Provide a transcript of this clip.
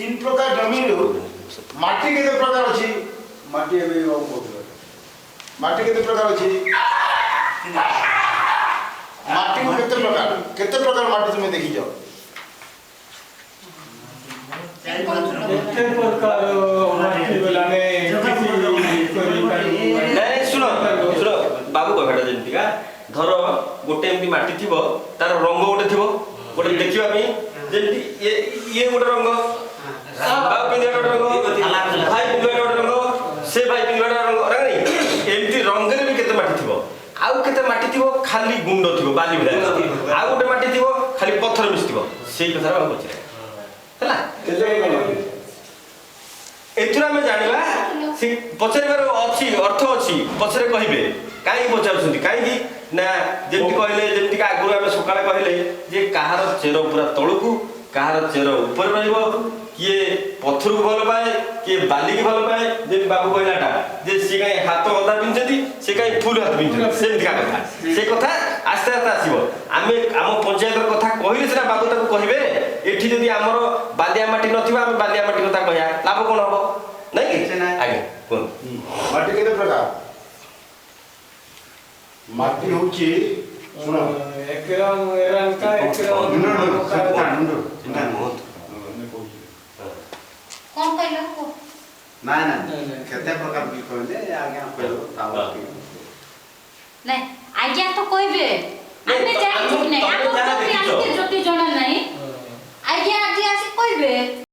तीन प्रकार जमीन माटी केते प्रकार अछि माटी एबे बहुत माटी केते प्रकार अछि माटी केते प्रकार माटी तुमे देखि जाओ एते प्रकार माटी बोलाने नहीं सुनो सुनो बाबू कहटा जेंतिका धर गोटे एमती माटी थिबो तार रंग गोटे थिबो गोटे देखिबा पई जेंति ये गोटे रंग बाबू पिंदिया गोटे रंग भाई पिंदिया गोटे रंग से भाई पिंदिया गोटे रंग नहीं एमती रंगरे भी केते माटी थिबो आउ केते माटी थिबो खाली गुंड थिबो बाली भला आउ गोटे माटी थिबो खाली पत्थर मिसथिबो सेई कथा बाबू पछरे हला एथुरा में जानिबा से पछरेबार अछि अर्थ अछि पछरे कहिबे काई पचाउछंती काई की ना जेमति कहले जेमति का आगुरा में सकाळे कहले जे काहार चेरो पूरा तळुकु काहार चेरो ऊपर रहइबो किए पत्थर को भल पाए किए बाली की भल पाए जे बाबू कहलाटा जे से काई हाथ अधा पिंचती से काई फुल हाथ पिंचती सेमति का कथा से कथा आस्ते आस्ते आसीबो आमे आम पंचायत कथा कहिले सेना बाबू ताको कहिबे एठी जदी हमरो बालिया माटी नथिबा हम बालिया माटी कथा कहया लाभ कोन हबो नहीं कि आगे कोन माटी केते प्रकार माटी होची सुनो एकरम एरन का एकरम नुंडो चिंता मोहत कौन कहलो को ना ना केते प्रकार भी कहले आगे आप कहलो तावा नहीं आज्ञा तो कहबे आमे जानि नहीं हम तो जति जणा नहीं आज्ञा आज्ञा से कहबे